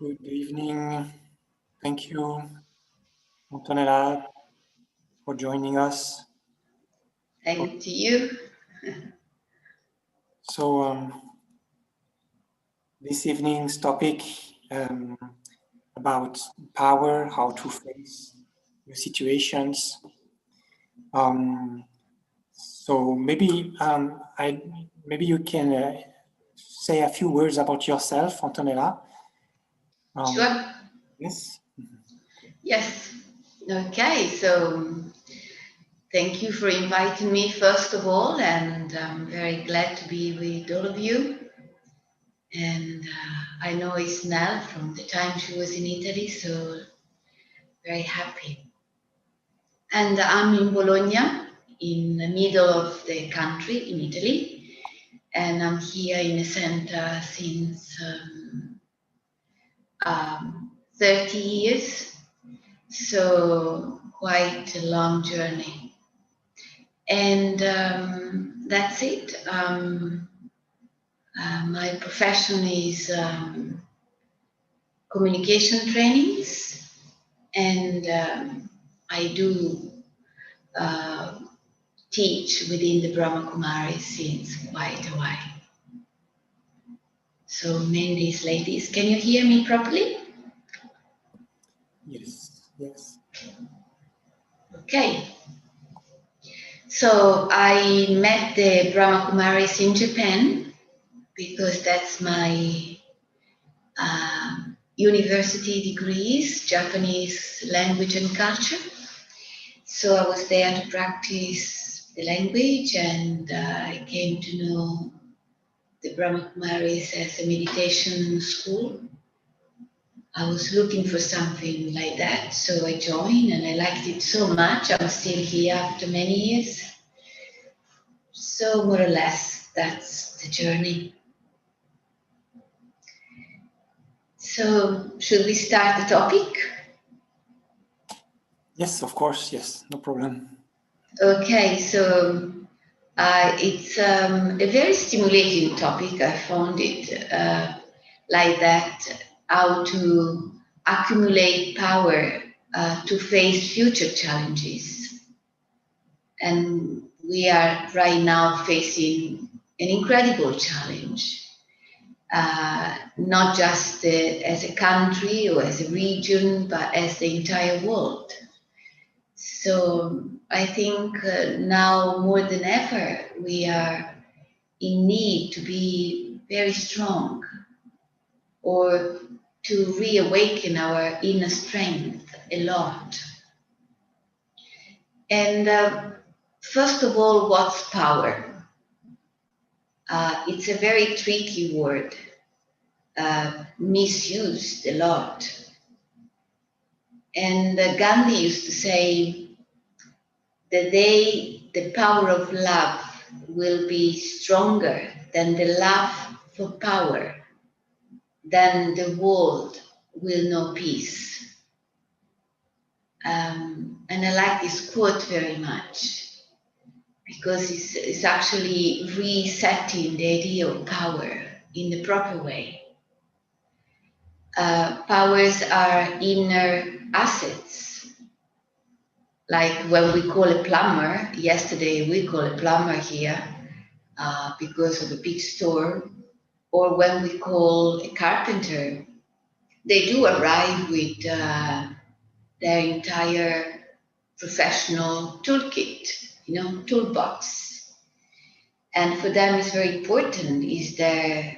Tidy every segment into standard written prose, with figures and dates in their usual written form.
Good evening. Thank you, Antonella, for joining us. Thank you. So this evening's topic about power, how to face your situations. So maybe maybe you can say a few words about yourself, Antonella. Sure. Yes. Yes. Okay. So thank you for inviting me, first of all, and I'm very glad to be with all of you. And I know Isnel from the time she was in Italy, so very happy. And I'm in Bologna, in the middle of the country in Italy, and I'm here in a center since 30 years, so quite a long journey. And that's it. My profession is communication trainings, and I do teach within the Brahma Kumaris since quite a while. So mainly ladies. Can you hear me properly? Yes. Yes. Okay. So I met the Brahma Kumaris in Japan because that's my university degrees, Japanese language and culture. So I was there to practice the language, and I came to know the Brahma Kumaris as a meditation school. I was looking for something like that, so I joined, and I liked it so much. I'm still here after many years. So more or less, that's the journey. So should we start the topic? Yes, of course. Yes, no problem. Okay, so it's a very stimulating topic. I found it like that, how to accumulate power to face future challenges. And we are right now facing an incredible challenge, not just as a country or as a region, but as the entire world. So I think now more than ever, we are in need to be very strong, or to reawaken our inner strength a lot. And first of all, what's power? It's a very tricky word, misused a lot. And Gandhi used to say, the day the power of love will be stronger than the love for power, then the world will know peace. And I like this quote very much because it's actually resetting the idea of power in the proper way. Powers are inner assets. Like when we call a plumber, yesterday we call a plumber here because of a big storm, or when we call a carpenter, they do arrive with their entire professional toolkit, toolbox. And for them, it's very important is their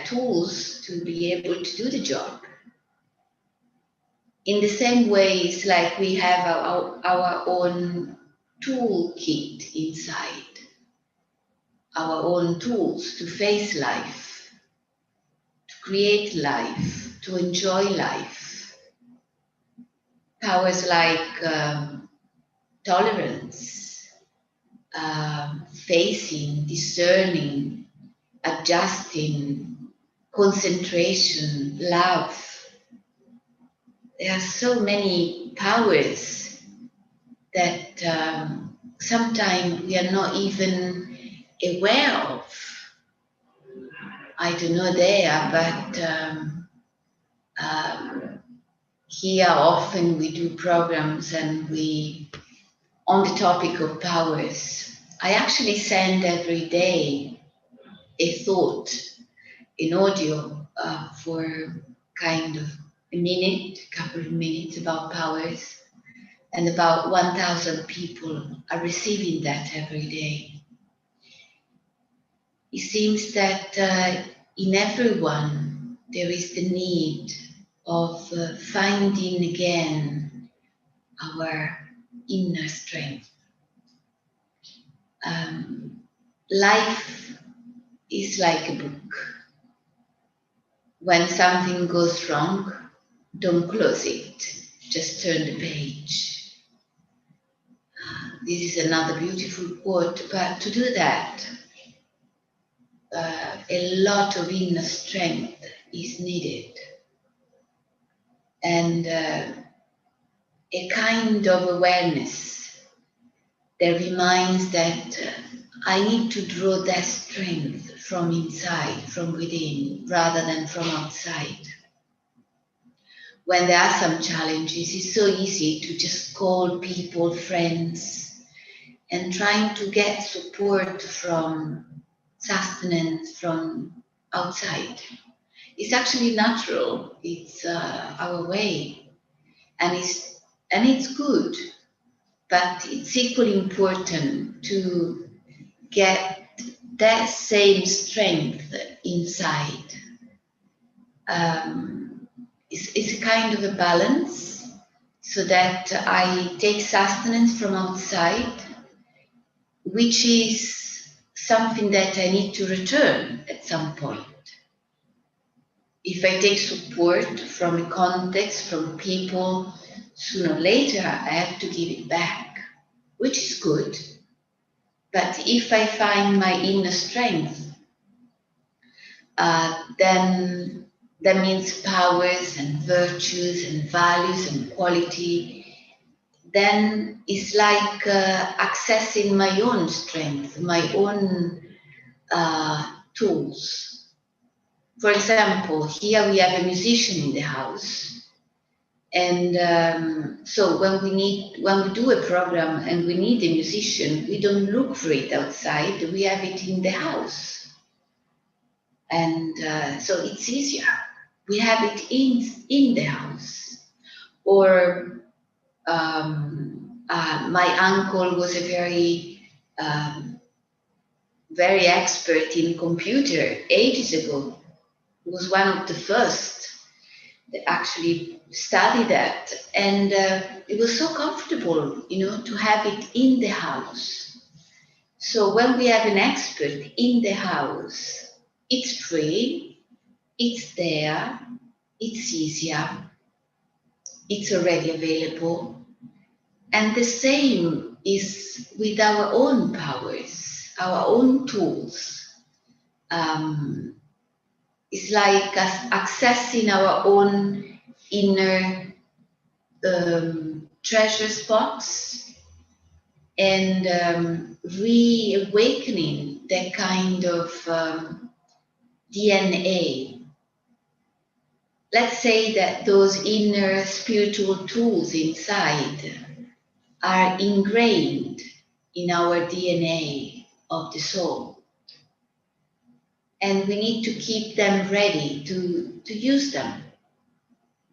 tools to be able to do the job. In the same way, it's like we have our own toolkit inside, our own tools to face life, to create life, to enjoy life. Powers like tolerance, facing, discerning, adjusting, concentration, love. There are so many powers that sometimes we are not even aware of. I don't know there, but here often we do programs and on the topic of powers, I actually send every day a thought in audio for kind of a couple of minutes about powers. And about 1,000 people are receiving that every day. It seems that in everyone there is the need of finding again our inner strength. Life is like a book. When something goes wrong, don't close it, just turn the page. This is another beautiful quote, but to do that, a lot of inner strength is needed. And a kind of awareness that reminds that I need to draw that strength from inside, from within, rather than from outside. When there are some challenges, it's so easy to just call people, friends, and trying to get support from sustenance from outside. It's actually natural. It's our way, and it's good. But it's equally important to get that same strength inside. It's a kind of a balance, so that I take sustenance from outside, which is something that I need to return at some point. If I take support from a context, from people, sooner or later I have to give it back, which is good. But if I find my inner strength, then that means powers and virtues and values and quality. Then it's like accessing my own strength, my own tools. For example, here we have a musician in the house. And so when we do a program and we need a musician, we don't look for it outside, we have it in the house. And so it's easier. We have it in the house. Or my uncle was a very expert in computer ages ago. He was one of the first that actually studied that. And it was so comfortable, to have it in the house. So when we have an expert in the house, it's free, it's there, it's easier, it's already available. And the same is with our own powers, our own tools. It's like us accessing our own inner treasure box and reawakening that kind of DNA. Let's say that those inner spiritual tools inside are ingrained in our DNA of the soul. And we need to keep them ready to use them.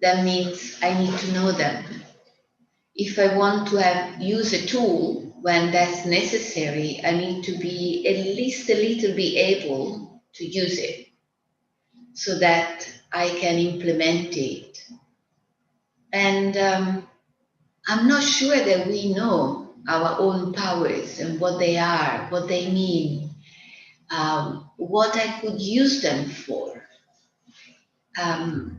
That means I need to know them. If I want to use a tool when that's necessary, I need to be at least a little bit able to use it so that I can implement it. And I'm not sure that we know our own powers and what they are, what they mean, what I could use them for.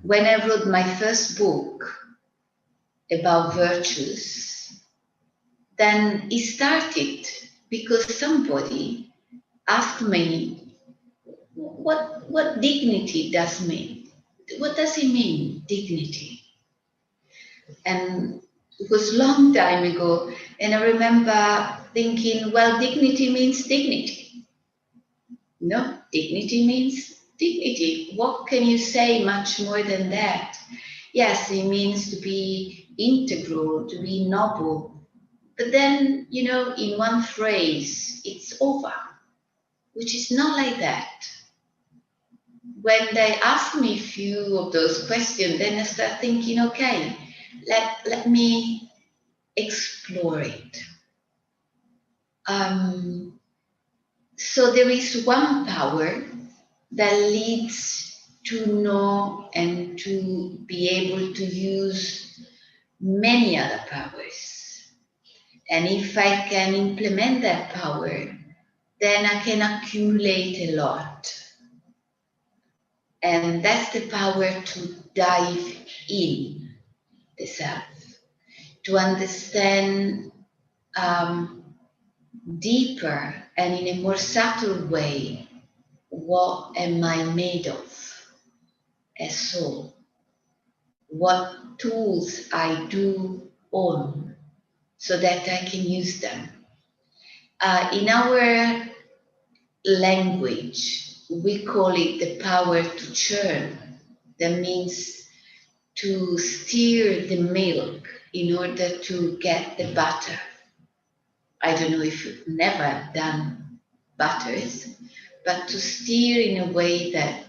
When I wrote my first book about virtues, then it started because somebody asked me, what dignity does mean? What does it mean, dignity? And it was a long time ago, and I remember thinking, well, dignity means dignity. No, dignity means dignity. What can you say much more than that? Yes, it means to be integral, to be noble. But then, in one phrase, it's over, which is not like that. When they ask me a few of those questions, then I start thinking, okay, let me explore it. So there is one power that leads to know and to be able to use many other powers. And if I can implement that power, then I can accumulate a lot. And that's the power to dive in the self, to understand deeper and in a more subtle way, what am I made of as soul? What tools I do own so that I can use them. In our language, we call it the power to churn. That means to stir the milk in order to get the butter. I don't know if you've never done butters, but to stir in a way that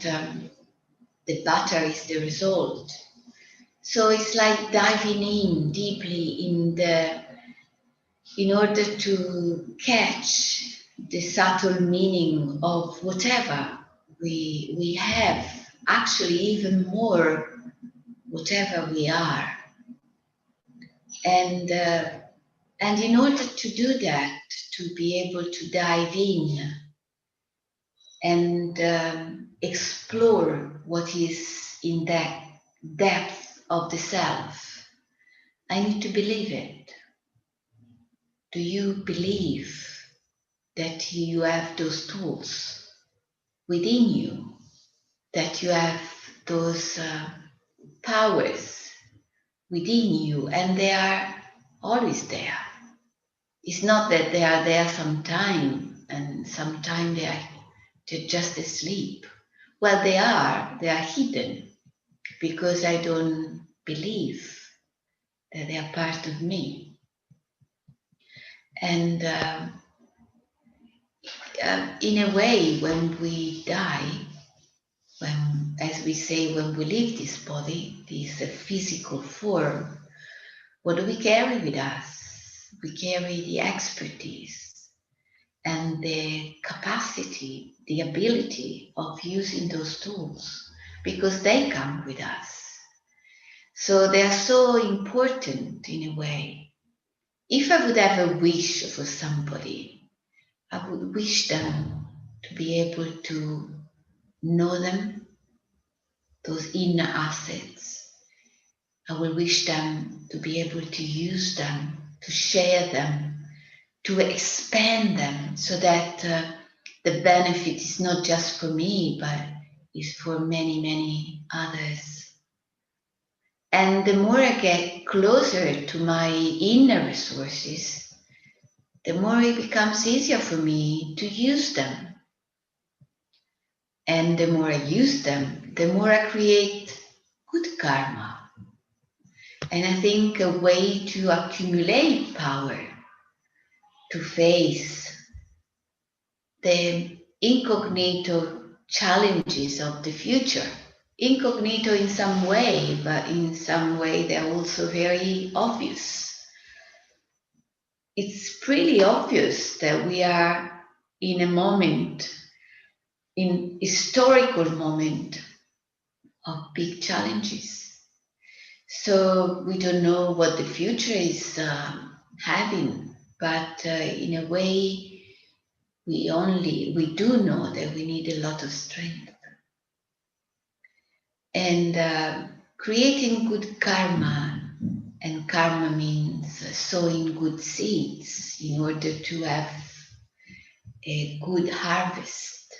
the butter is the result. So it's like diving in deeply in order to catch the subtle meaning of whatever we have, actually even more whatever we are. And in order to do that, to be able to dive in and explore what is in that depth of the self, I need to believe it. Do you believe that you have those tools within you, that you have those powers within you, and they are always there? It's not that they are there sometime and sometime they're just asleep. Well, they are hidden because I don't believe that they are part of me. And in a way, when we die, when, as we say, when we leave this body, this physical form, what do we carry with us? We carry the expertise and the capacity, the ability of using those tools, because they come with us. So they are so important in a way. If I would have a wish for somebody, I would wish them to be able to know them, those inner assets. I will wish them to be able to use them, to share them, to expand them so that the benefit is not just for me, but is for many, many others. And the more I get closer to my inner resources, the more it becomes easier for me to use them. And the more I use them, the more I create good karma. And I think a way to accumulate power, to face the incognito challenges of the future. Incognito in some way, but in some way they're also very obvious. It's pretty obvious that we are in a moment, in historical moment of big challenges. So we don't know what the future is having, but in a way, we do know that we need a lot of strength. And creating good karma, and karma means sowing good seeds in order to have a good harvest.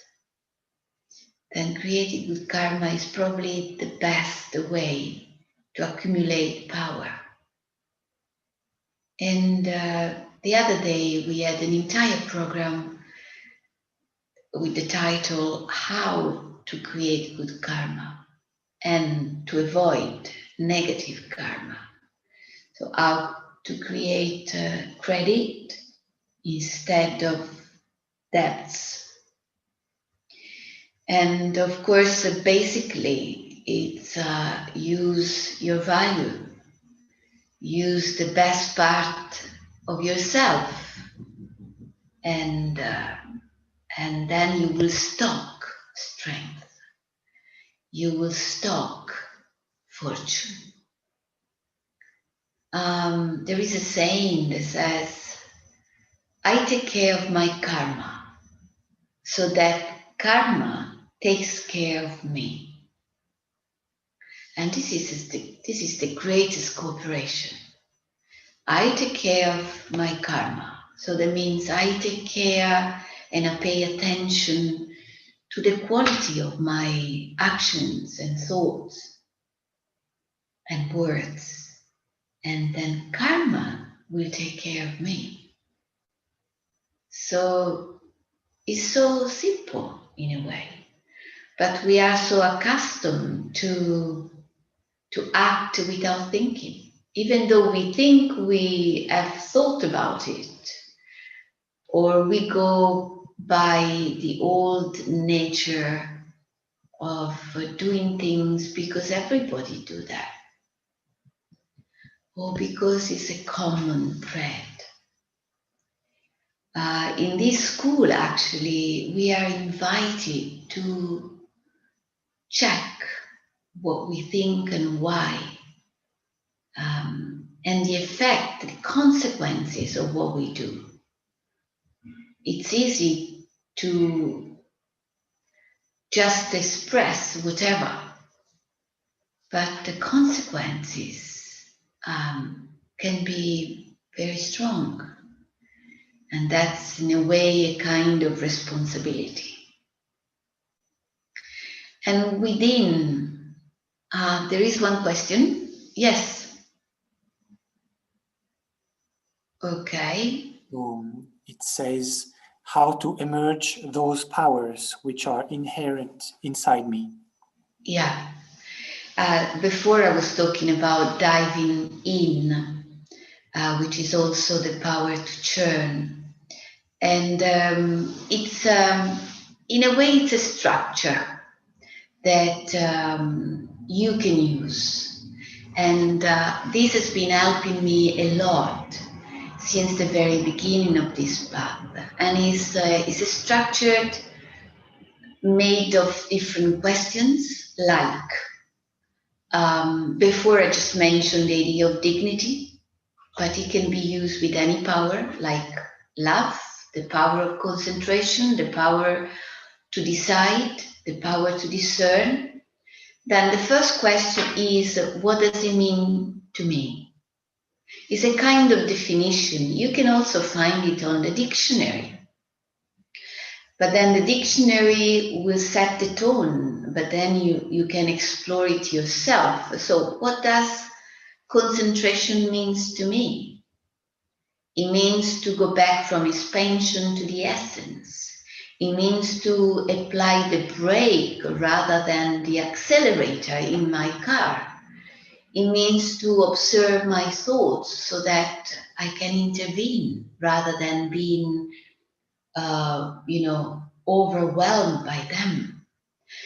Then creating good karma is probably the best way to accumulate power. And the other day we had an entire program with the title How to Create Good Karma and to Avoid Negative Karma. So how to create credit instead of debts. And of course, basically, it's use your value. use the best part of yourself, and then you will stock strength. You will stock fortune. There is a saying that says, I take care of my karma so that karma takes care of me. And this is the greatest cooperation. I take care of my karma. So that means I take care and I pay attention to the quality of my actions and thoughts and words. And then karma will take care of me. So it's so simple in a way. But we are so accustomed to act without thinking. Even though we think we have thought about it, or we go by the old nature of doing things because everybody do that, or because it's a common thread. In this school, actually, we are invited to check what we think and why, and the effect, the consequences of what we do. It's easy to just express whatever, but the consequences can be very strong. And that's, in a way, a kind of responsibility. And within, there is one question. Yes. Okay. It says, how to emerge those powers which are inherent inside me. Yeah. Before I was talking about diving in, which is also the power to churn. And it's, in a way, it's a structure that you can use. And this has been helping me a lot since the very beginning of this path. And it's a structured, made of different questions, like before I just mentioned the idea of dignity, but it can be used with any power, like love, the power of concentration, the power to decide, the power to discern. Then the first question is, what does it mean to me? It's a kind of definition. You can also find it on the dictionary. But then the dictionary will set the tone, but then you can explore it yourself. So what does concentration means to me? It means to go back from expansion to the essence. It means to apply the brake rather than the accelerator in my car. It means to observe my thoughts so that I can intervene rather than being, overwhelmed by them.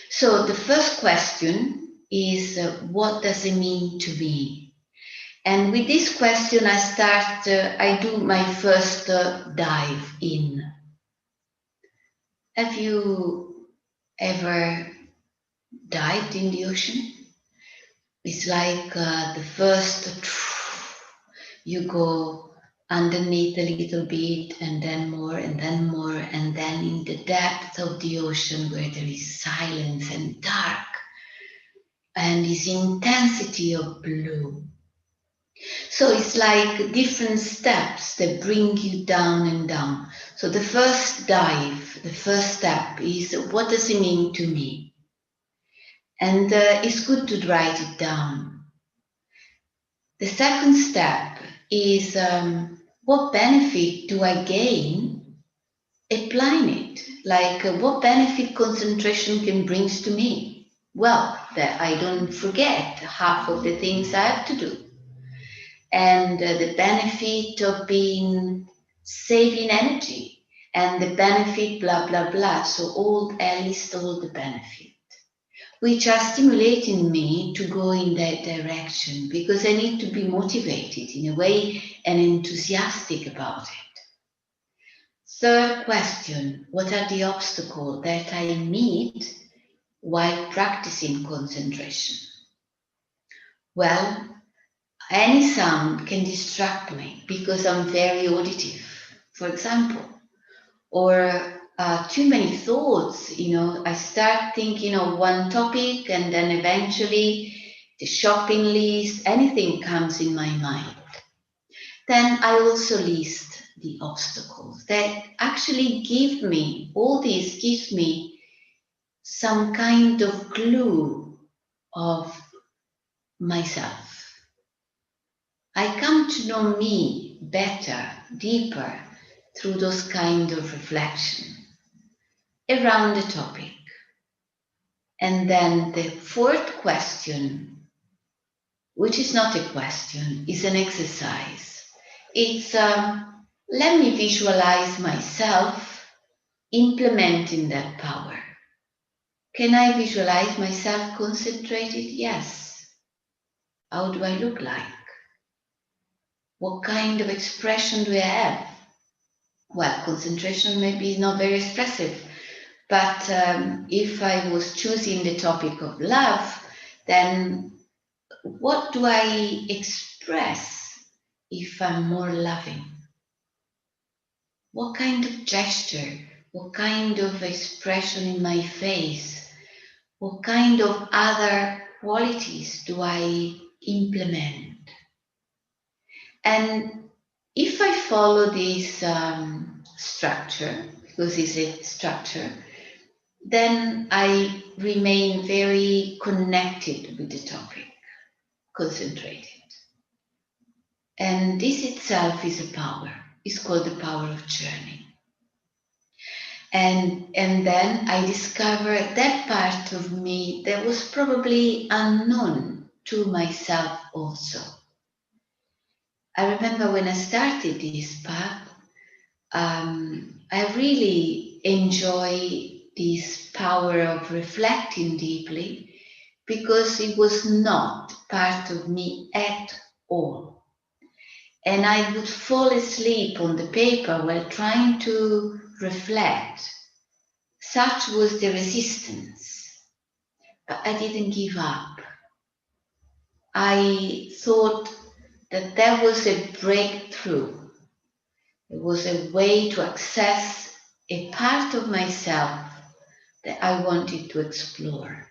So the first question is, what does it mean to me? And with this question, I do my first dive in. Have you ever dived in the ocean? It's like the first, you go underneath a little bit, and then more, and then more, and then in the depth of the ocean where there is silence and dark, and this intensity of blue. So it's like different steps that bring you down and down. So the first dive, the first step is, what does it mean to me? And it's good to write it down. The second step is, what benefit do I gain applying it? Like, what benefit concentration can bring to me? Well, that I don't forget half of the things I have to do. And the benefit of being saving energy, and the benefit blah, blah, blah. So I list all the benefit. which are stimulating me to go in that direction, because I need to be motivated in a way and enthusiastic about it. Third question, what are the obstacles that I meet while practicing concentration? Well, any sound can distract me because I'm very auditive, for example, or too many thoughts. I start thinking of one topic and then eventually the shopping list, anything comes in my mind. Then I also list the obstacles that actually gives me some kind of clue of myself. I come to know me better, deeper, through those kind of reflection around the topic. And then the fourth question, which is not a question, is an exercise. It's let me visualize myself implementing that power. Can I visualize myself concentrated? Yes. How do I look like? What kind of expression do I have? Well, concentration maybe is not very expressive, but if I was choosing the topic of love, then what do I express if I'm more loving? What kind of gesture, what kind of expression in my face, what kind of other qualities do I implement? And if I follow this structure, because it's a structure, then I remain very connected with the topic, concentrated. And this itself is a power. It's called the power of journey. And then I discovered that part of me that was probably unknown to myself also. I remember when I started this path, I really enjoy this power of reflecting deeply, because it was not part of me at all. And I would fall asleep on the paper while trying to reflect. Such was the resistance. But I didn't give up. I thought that there was a breakthrough. It was a way to access a part of myself that I wanted to explore.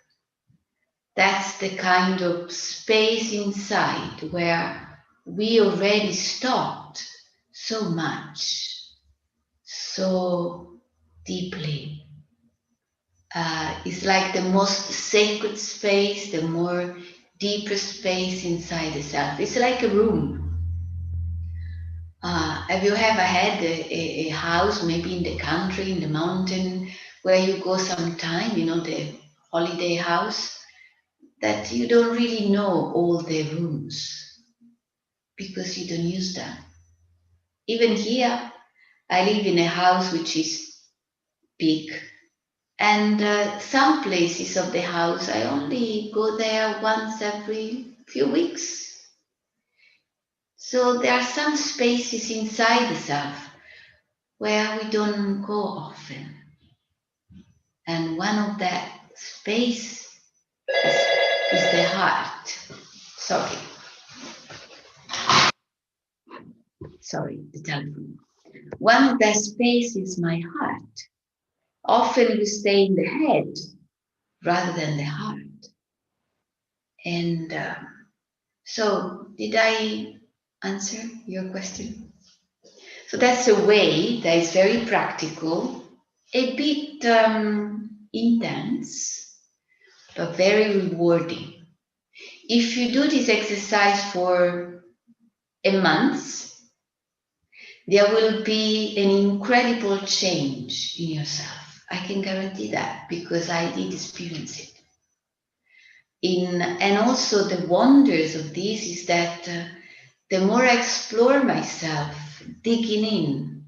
That's the kind of space inside where we already stopped so much, so deeply. It's like the most sacred space, the more deeper space inside the self. It's like a room. Have you ever had a house, maybe in the country, in the mountain, where you go sometime, the holiday house, that you don't really know all the rooms because you don't use them? Even here, I live in a house which is big, and some places of the house, I only go there once every few weeks. So there are some spaces inside the self where we don't go often. And one of that space is the heart. Sorry, the telephone. One of that space is my heart. Often we stay in the head rather than the heart. And so did I answer your question? So that's a way that is very practical, a bit intense, but very rewarding. If you do this exercise for a month, there will be an incredible change in yourself. I can guarantee that, because I did experience it. And also the wonders of this is that the more I explore myself, digging in,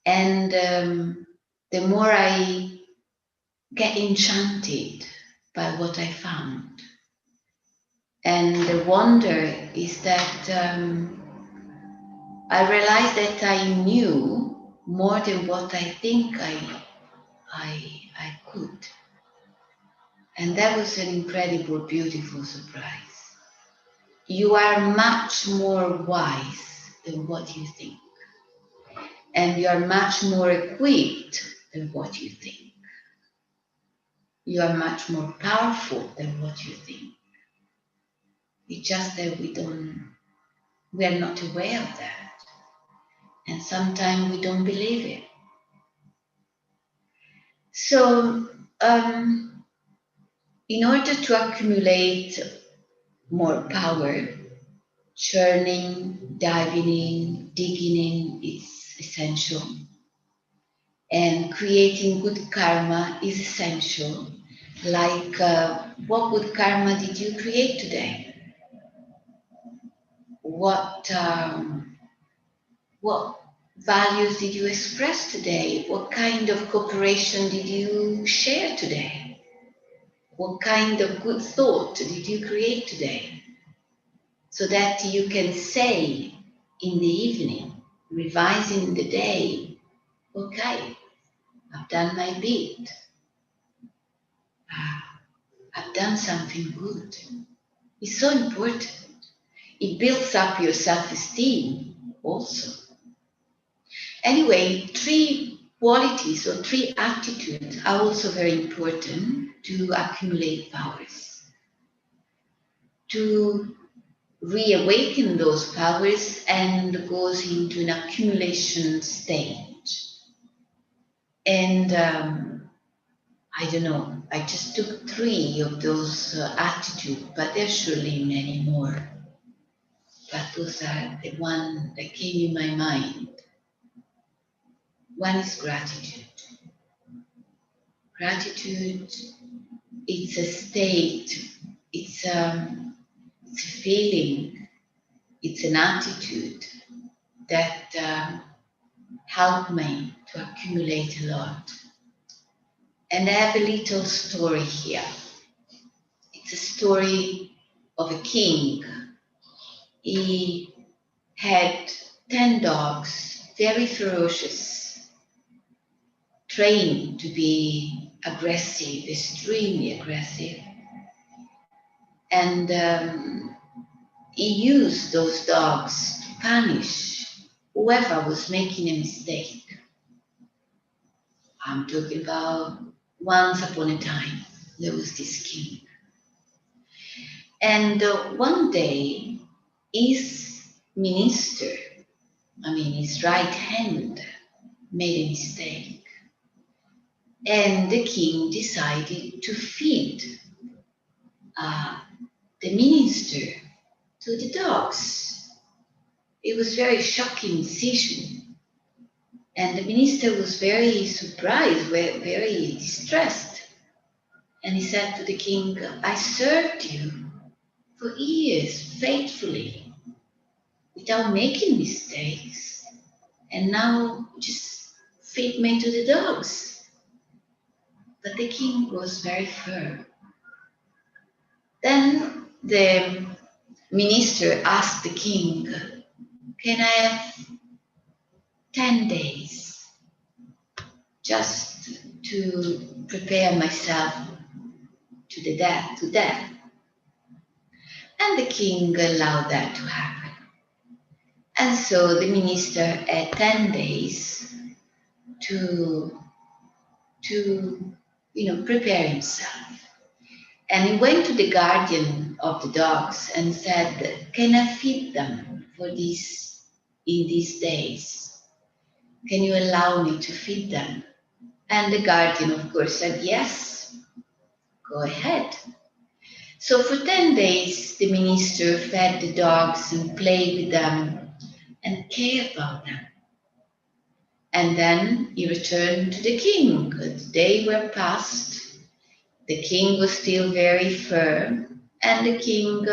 and the more I get enchanted by what I found. And the wonder is that I realized that I knew more than what I think I could. And that was an incredible, beautiful surprise. You are much more wise than what you think. And you are much more equipped than what you think. You are much more powerful than what you think. It's just that we are not aware of that. And sometimes we don't believe it. So, in order to accumulate more power, churning, diving in, digging in is essential. And creating good karma is essential. Like, what good karma did you create today? What values did you express today? What kind of cooperation did you share today? What kind of good thought did you create today? So that you can say in the evening, revising the day, okay, I've done my bit. I've done something good. It's so important. It builds up your self-esteem also. Anyway, 3 qualities or 3 attitudes are also very important to accumulate powers. To reawaken those powers and goes into an accumulation stage. And I don't know, I just took 3 of those attitudes, but there's surely many more. But those are the one that came in my mind. One is gratitude. Gratitude, it's a state, it's a feeling, it's an attitude that helped me to accumulate a lot. And I have a little story here. It's a story of a king. He had 10 dogs, very ferocious, trained to be aggressive, extremely aggressive. And he used those dogs to punish whoever was making a mistake. I'm talking about once upon a time, there was this king. And one day, his minister, his right hand, made a mistake. And the king decided to feed the minister to the dogs. It was a very shocking decision. And the minister was very surprised, very distressed. And he said to the king, I served you for years faithfully without making mistakes. And now just feed me to the dogs. But the king was very firm. Then the minister asked the king, can I have 10 days just to prepare myself to death? And the king allowed that to happen. And so the minister had 10 days to prepare himself. And he went to the guardian of the dogs and said, can I feed them in these days? Can you allow me to feed them? And the guardian, of course, said, yes, go ahead. So for 10 days, the minister fed the dogs and played with them and cared about them. And then he returned to the king. The days were past. The king was still very firm, and the king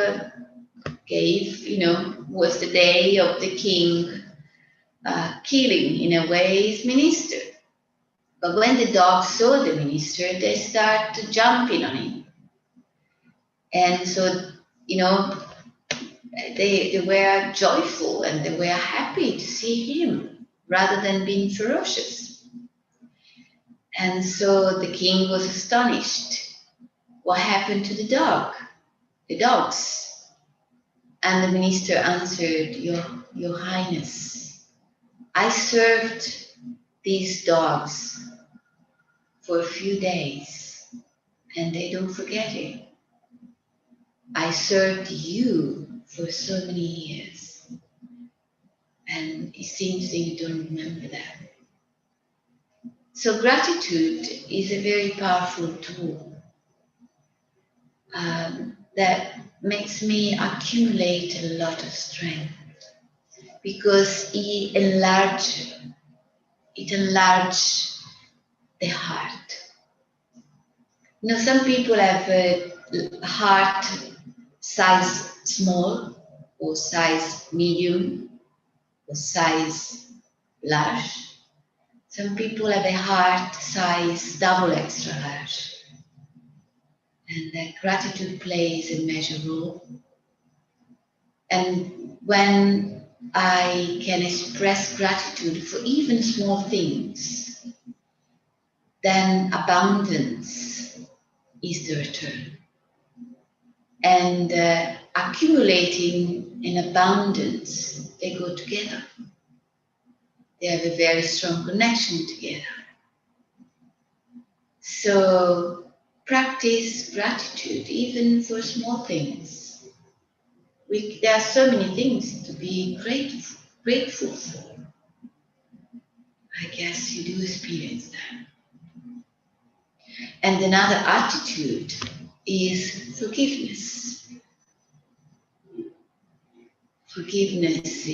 was the day of the king killing, in a way, his minister. But when the dogs saw the minister, they started jumping on him. And so, you know, they were joyful and they were happy to see him rather than being ferocious. And so the king was astonished. What happened to the dogs? And the minister answered, Your Highness, I served these dogs for a few days and they don't forget it. I served you for so many years and it seems that you don't remember that. So gratitude is a very powerful tool that makes me accumulate a lot of strength because it enlarges the heart. You know, some people have a heart size small or size medium or size large. Some people have a heart size double extra large. And that gratitude plays a major role. And when I can express gratitude for even small things, then abundance is the return. And accumulating in abundance, they go together. They have a very strong connection together. So practice gratitude, even for small things. There are so many things to be grateful for. I guess you do experience that. And another attitude is forgiveness. Forgiveness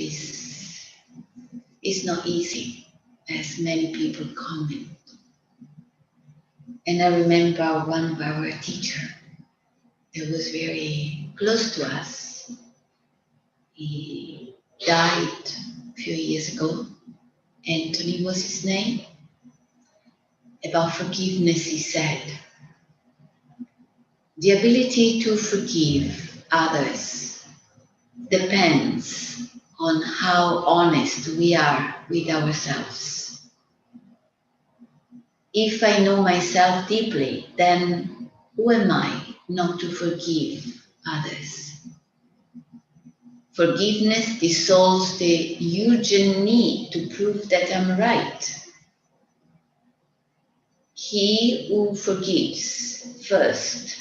is not easy, as many people comment. And I remember one of our teachers that was very close to us. He died a few years ago. Anthony was his name. About forgiveness, he said, the ability to forgive others depends on how honest we are with ourselves. If I know myself deeply, then who am I not to forgive others? Forgiveness dissolves the urgent need to prove that I'm right. He who forgives first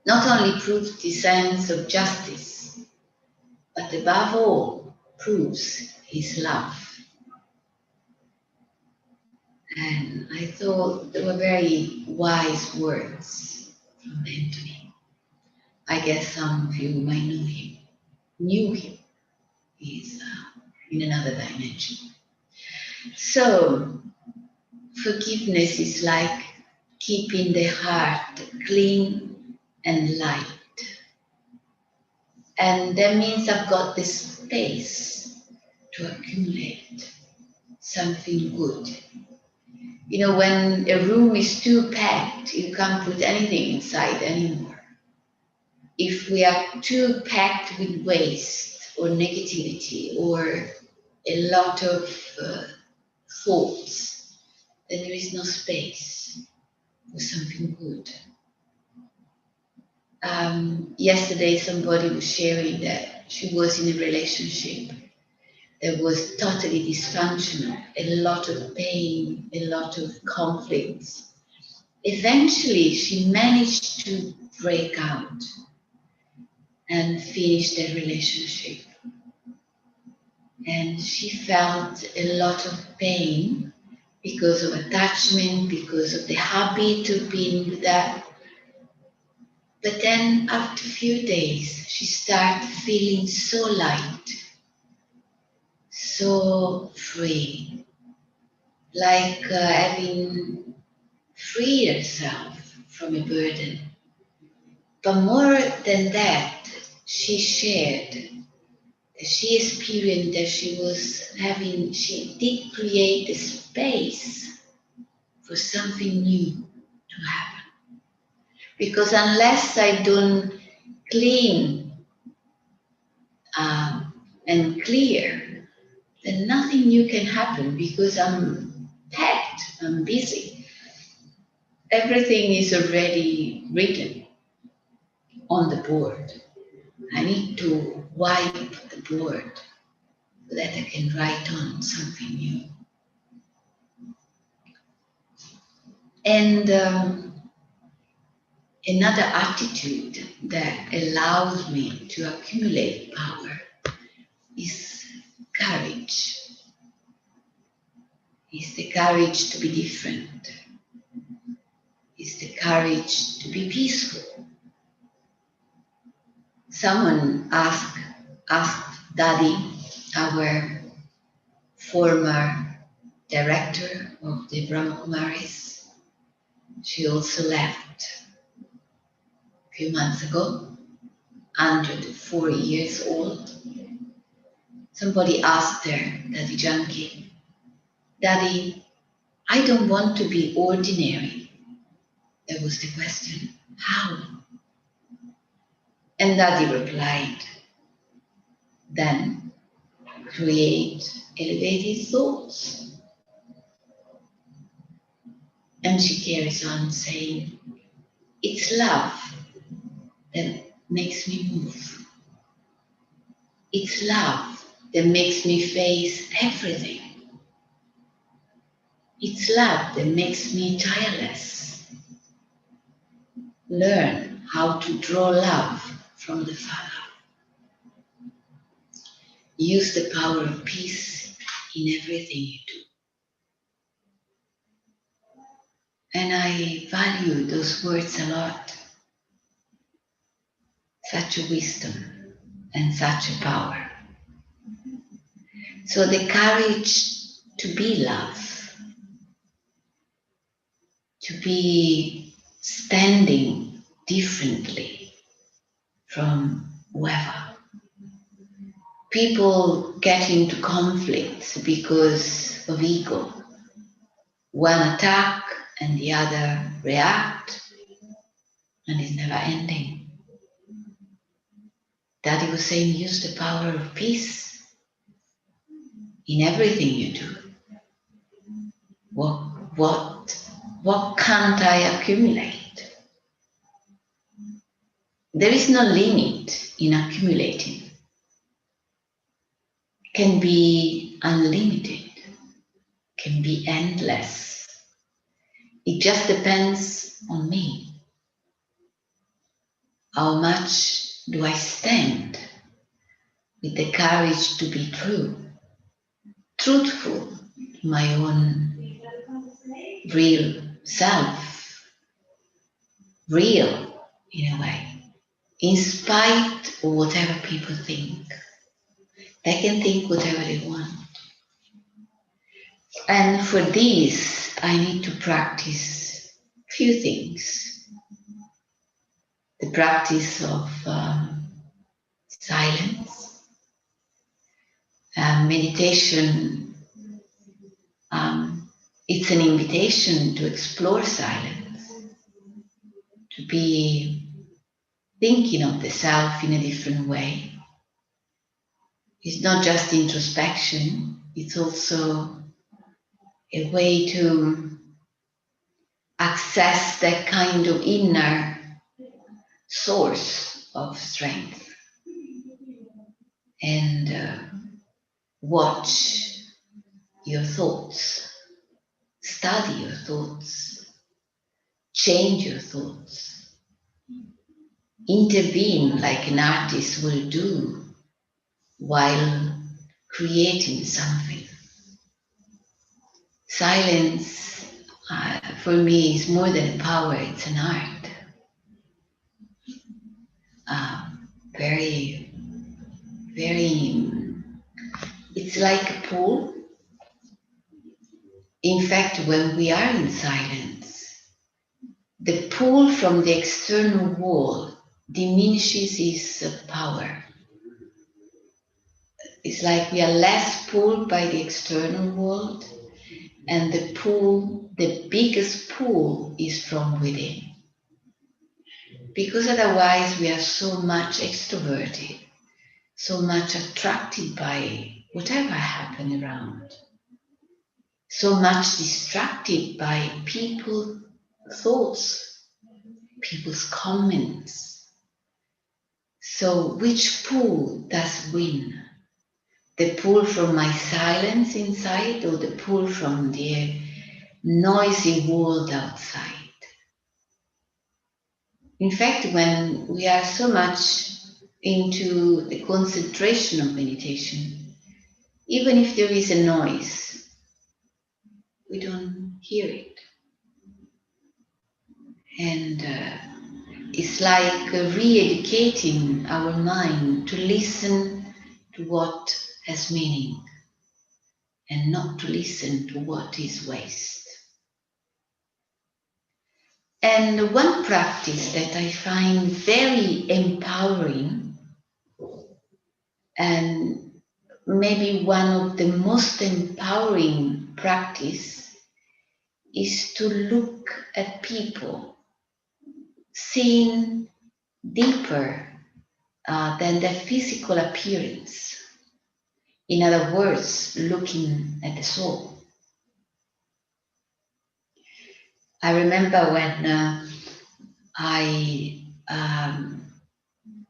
not only proves the sense of justice, but above all proves his love. And I thought they were very wise words from Anthony. I guess some of you might knew him. He's in another dimension. So, forgiveness is like keeping the heart clean and light. And that means I've got this space to accumulate something good. You know, when a room is too packed, you can't put anything inside anymore. If we are too packed with waste or negativity or a lot of faults, then there is no space for something good. Yesterday, somebody was sharing that she was in a relationship that was totally dysfunctional, a lot of pain, a lot of conflicts. Eventually, she managed to break out and finish the relationship. And she felt a lot of pain because of attachment, because of the habit of being with that. But then after a few days, she started feeling so light, so free, like having freed herself from a burden. But more than that, she shared that she experienced that she did create a space for something new to happen. Because unless I don't clean and clear, then nothing new can happen because I'm packed, I'm busy. Everything is already written on the board. I need to wipe the board so that I can write on something new. And another attitude that allows me to accumulate power is courage. It's the courage to be different. It's the courage to be peaceful. Someone asked Daddy, our former director of the Brahma Kumaris, she also left a few months ago, 104 years old. Somebody asked her, Daddy Janki, Daddy, I don't want to be ordinary. That was the question. How? And Daddy replied, then create elevated thoughts. And she carries on saying, it's love that makes me move. It's love that makes me face everything. It's love that makes me tireless. Learn how to draw love from the Father. Use the power of peace in everything you do. And I value those words a lot. Such a wisdom and such a power. So the courage to be love, to be standing differently from whoever. People get into conflicts because of ego. One attack and the other react, and it's never ending. Daddy was saying, use the power of peace in everything you do. What can't I accumulate? There is no limit in accumulating. Can be unlimited, can be endless. It just depends on me. How much do I stand with the courage to be true, truthful to my own real self, real in a way, in spite of whatever people think. They can think whatever they want. And for this, I need to practice a few things. The practice of silence, meditation. It's an invitation to explore silence, to be thinking of the self in a different way. It's not just introspection, it's also a way to access that kind of inner source of strength and watch your thoughts, study your thoughts, change your thoughts, intervene like an artist will do while creating something. Silence, for me, is more than a power, it's an art. Very, it's like a pool. In fact, when we are in silence, the pull from the external world diminishes its power. It's like we are less pulled by the external world, and the biggest pull is from within. because otherwise we are so much extroverted, so much attracted by whatever happens around, so much distracted by people's thoughts, people's comments. So which pool does win? The pull from my silence inside, or the pull from the noisy world outside? In fact, when we are so much into the concentration of meditation, even if there is a noise, we don't hear it. And it's like re-educating our mind to listen to what has meaning and not to listen to what is waste. And one practice that I find very empowering, and maybe one of the most empowering practice, is to look at people, seeing deeper than their physical appearance. In other words, looking at the soul. I remember when I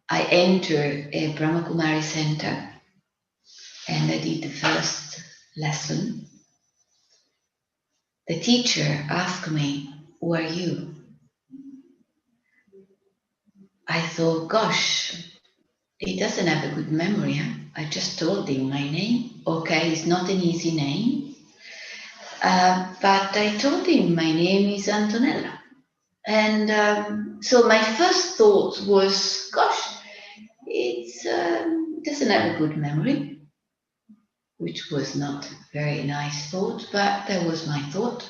entered a Brahmakumari center and I did the first lesson. The teacher asked me, "Who are you?" I thought, gosh, he doesn't have a good memory. Huh? I just told him my name. Okay, it's not an easy name. But I told him my name is Antonella. And so my first thought was, gosh, it doesn't have a good memory, which was not a very nice thought, but that was my thought.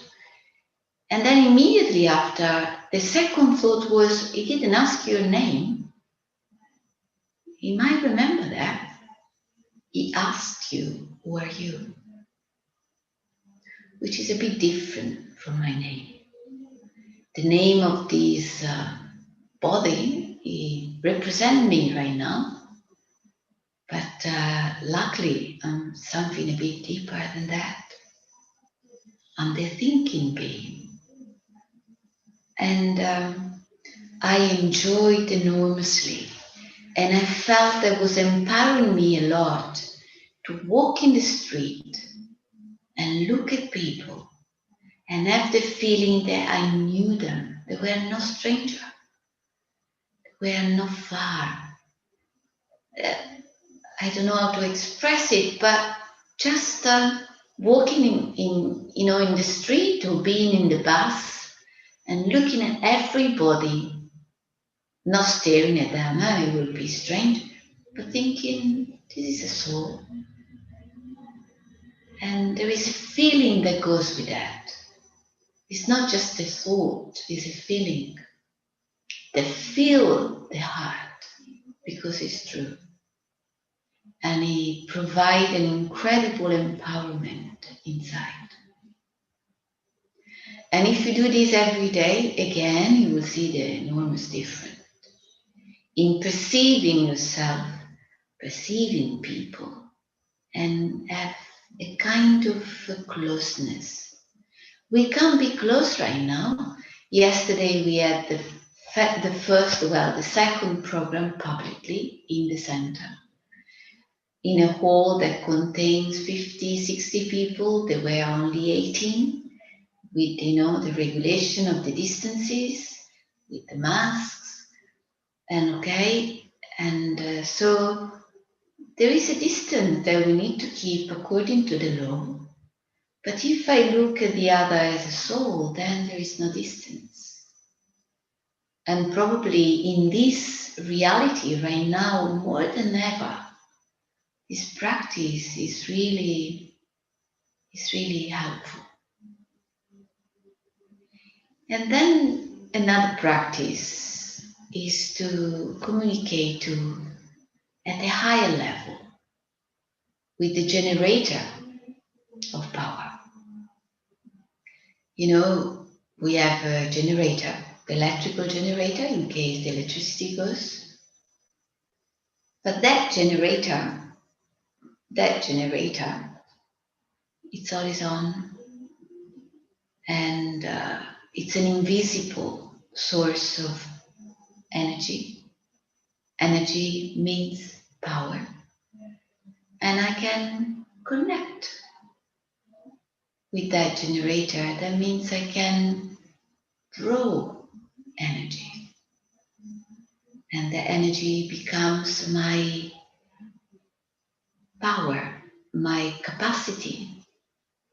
And then immediately after, the second thought was, he didn't ask your name. He might remember that. He asked you, "Who are you?" Which is a bit different from my name. The name of this body, it represents me right now. But luckily, I'm something a bit deeper than that. I'm the thinking being. And I enjoyed enormously. And I felt that was empowering me a lot to walk in the street and look at people and have the feeling that I knew them. They were no stranger. They were not far. I don't know how to express it, but just walking in the street or being in the bus and looking at everybody, not staring at them, it will be strange, but thinking, this is a soul. And there is a feeling that goes with that. It's not just a thought, it's a feeling that fills the heart because it's true. And it provides an incredible empowerment inside. And if you do this every day, again, you will see the enormous difference in perceiving yourself, perceiving people, and have a kind of a closeness. We can't be close right now. Yesterday we had the second program publicly in the center, in a hall that contains 50, 60 people. There were only 18. With the regulation of the distances, with the masks, and so there is a distance that we need to keep according to the law. But if I look at the other as a soul, then there is no distance. And probably in this reality right now, more than ever, this practice is really helpful. And then another practice is to communicate at a higher level with the generator of power. We have a generator the electrical generator in case the electricity goes. But that generator, it's always on, and it's an invisible source of energy. Energy means power, and I can connect with that generator. That means I can draw energy, and the energy becomes my power, my capacity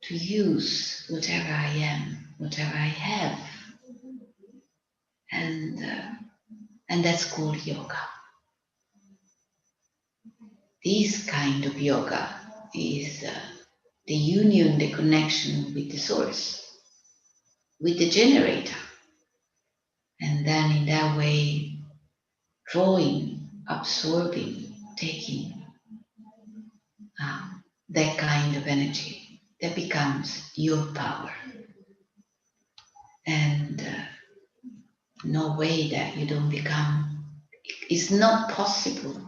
to use whatever I am, whatever I have, and that's called yoga. This kind of yoga is the union, the connection with the source, with the generator, and then in that way drawing, absorbing, taking that kind of energy that becomes your power. And no way that you don't become, it's not possible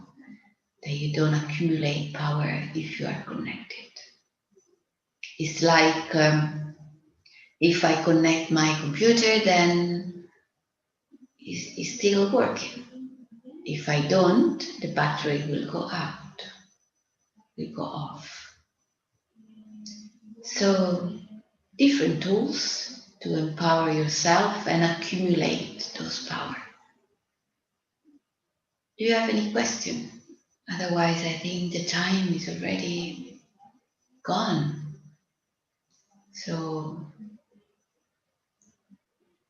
that you don't accumulate power if you are connected. It's like if I connect my computer, then it's still working. If I don't, the battery will go out, will go off. So different tools to empower yourself and accumulate those power. Do you have any question? Otherwise, I think the time is already gone. So,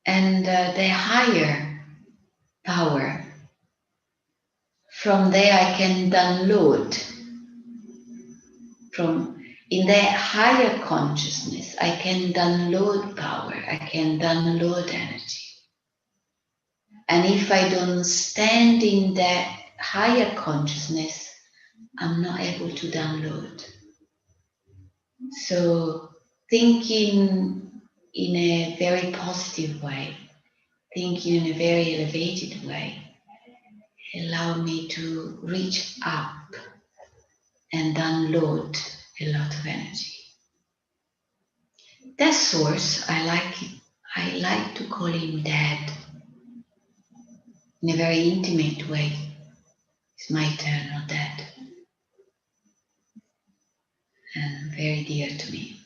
and the higher power, from there I can download. From in the higher consciousness, I can download power, I can download energy. And if I don't stand in that higher consciousness, I'm not able to download. So thinking in a very positive way, thinking in a very elevated way, allow me to reach up and download a lot of energy. That source, I like to call him Dad, in a very intimate way. It's my eternal Dad, and very dear to me.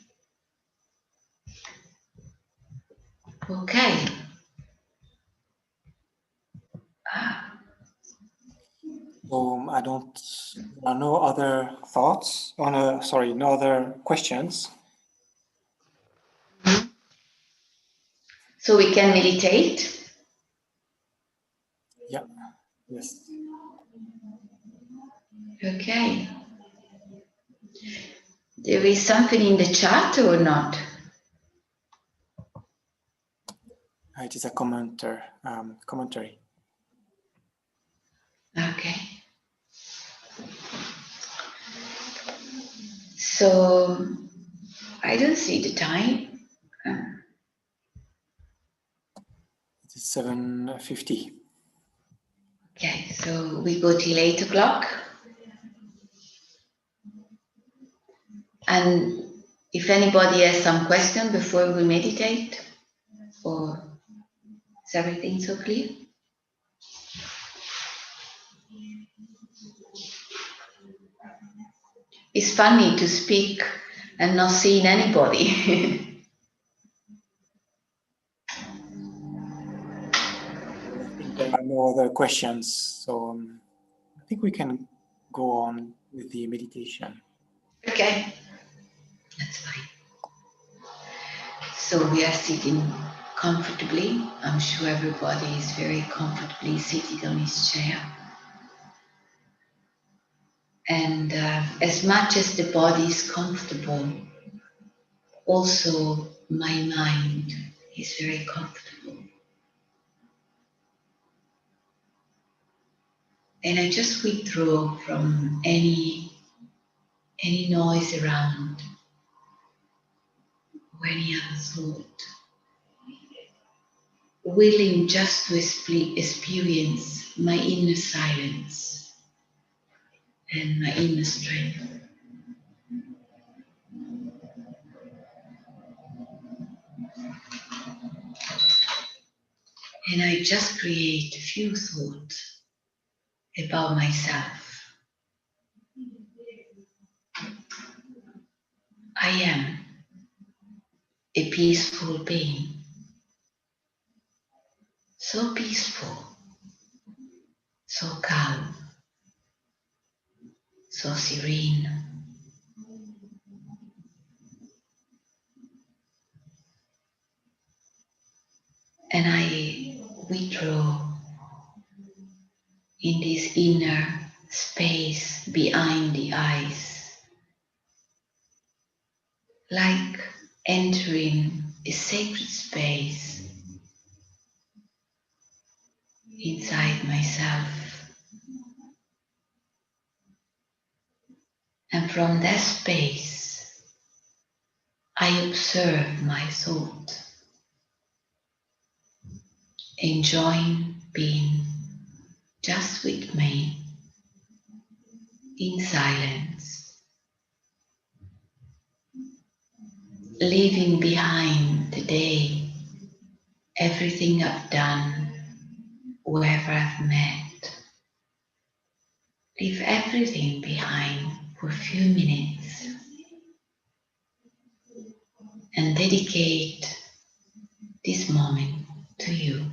Okay. So there are no other thoughts, no other questions. So we can meditate? Yeah, yes. Okay. There is something in the chat or not? It is a commentary. Okay. So I don't see the time. It is 7:50. Okay, so we go till 8 o'clock. And if anybody has some question before we meditate, or is everything so clear? It's funny to speak and not seeing anybody. I think there are no other questions, so I think we can go on with the meditation. Okay, that's fine. So we are sitting comfortably. I'm sure everybody is very comfortably seated on his chair. And as much as the body is comfortable, also my mind is very comfortable. And I just withdraw from any noise around or any other thought. willing just to experience my inner silence and my inner strength. And I just create a few thoughts about myself. I am a peaceful being, so peaceful, so calm, so serene. And I withdraw in this inner space behind the eyes, like entering a sacred space inside myself. And from that space, I observe my thought, enjoying being just with me in silence, leaving behind the day, everything I've done, whoever I've met. Leave everything behind for a few minutes and dedicate this moment to you.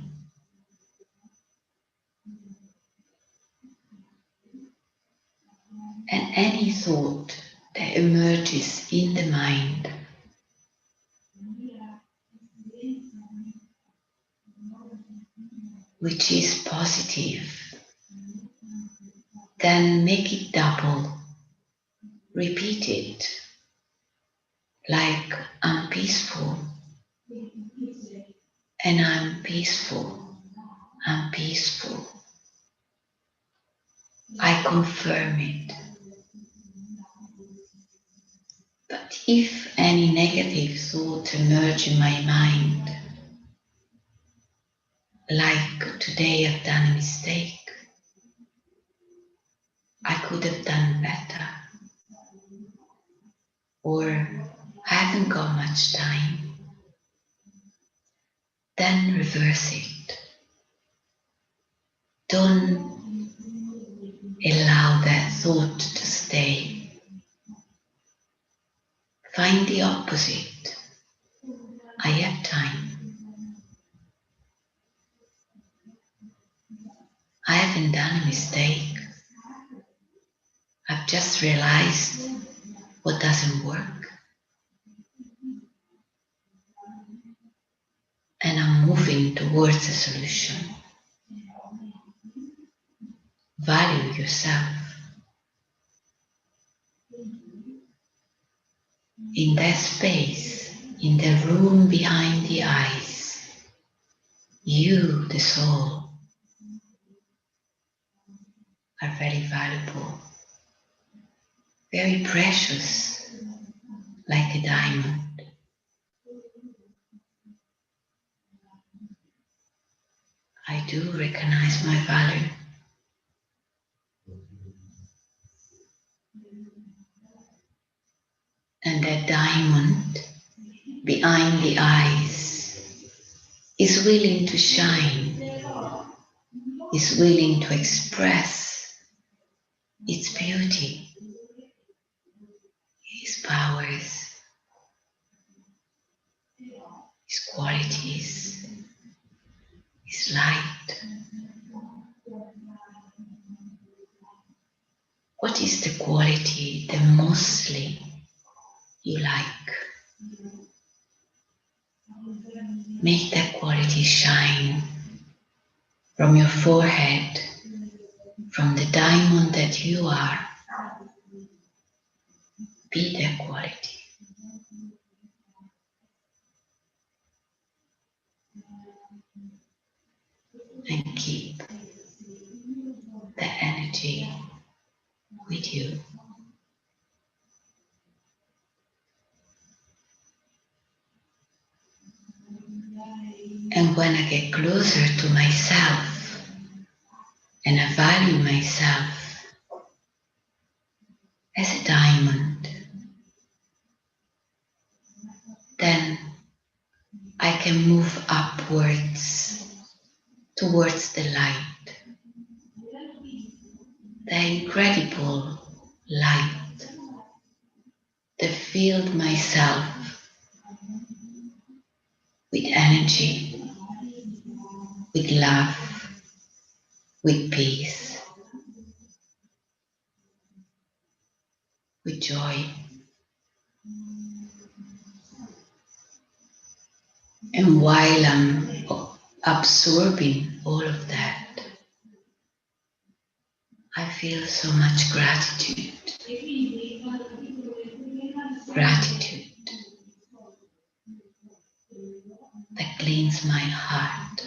And any thought that emerges in the mind, which is positive, then make it double. Repeat it like I'm peaceful and I'm peaceful. I'm peaceful. I confirm it. But if any negative thought emerge in my mind, like today I've done a mistake, I could have done better, or I haven't got much time, then reverse it. Don't allow that thought to stay. Find the opposite. I have time. I haven't done a mistake. I've just realized what doesn't work. And I'm moving towards a solution. Value yourself. In that space, in the room behind the eyes, you, the soul, are very valuable, very precious, like a diamond. I do recognize my value. And that diamond behind the eyes is willing to shine, is willing to express its beauty, its powers, its qualities, its light. What is the quality that mostly you like? Make that quality shine from your forehead, from the diamond that you are. Be that quality. And keep the energy with you. And when I get closer to myself and I value myself as a diamond, then I can move upwards towards the light, the incredible light that filled myself with energy, with love, with peace, with joy. And while I'm absorbing all of that, I feel so much gratitude. Gratitude that cleans my heart.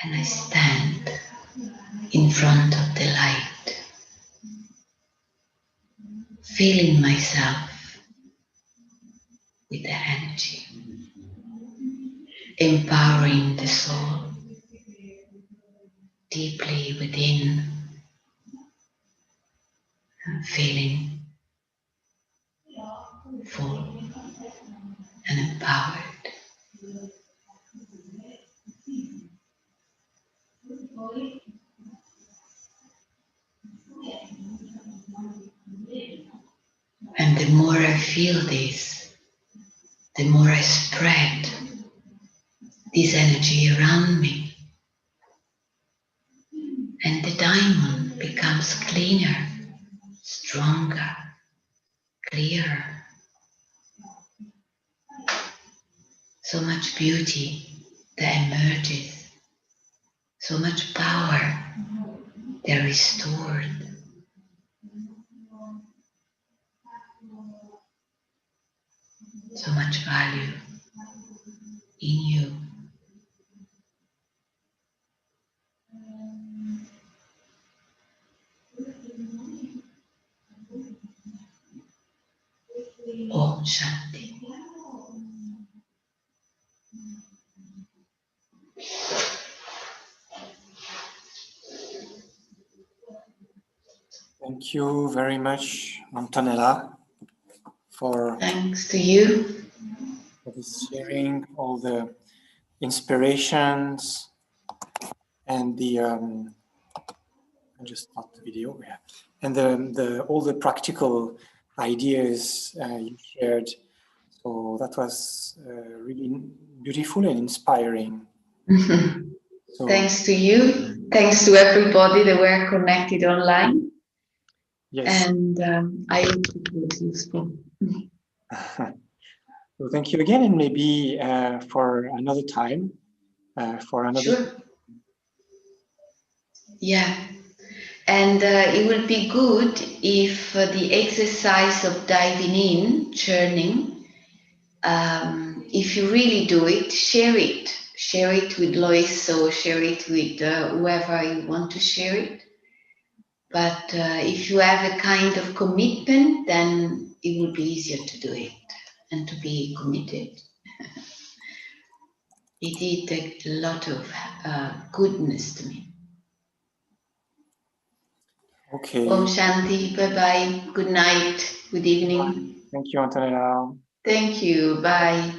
And I stand in front of the light, filling myself with the energy, empowering the soul deeply within, and feeling full and empowered. And the more I feel this, the more I spread this energy around me. And the diamond becomes cleaner, stronger, clearer. So much beauty that emerges, so much power that restored. So much value in you. Om Shanti. Thank you very much, Antonella, for Thanks to you. this sharing, all the inspirations and the I just stopped the video, yeah, and the all the practical ideas you shared. So that was really beautiful and inspiring. So, thanks to you. Thanks to everybody that were connected online. yes. And I hope it was useful. So thank you again, and maybe for another time, for another. Sure. Yeah. And it will be good if the exercise of diving in, churning, if you really do it, share it. Share it with Lois or share it with whoever you want to share it. But if you have a kind of commitment, then it will be easier to do it and to be committed. It did a lot of goodness to me. Okay. Om Shanti, bye-bye, good night, good evening. Thank you, Antonella. Thank you, bye.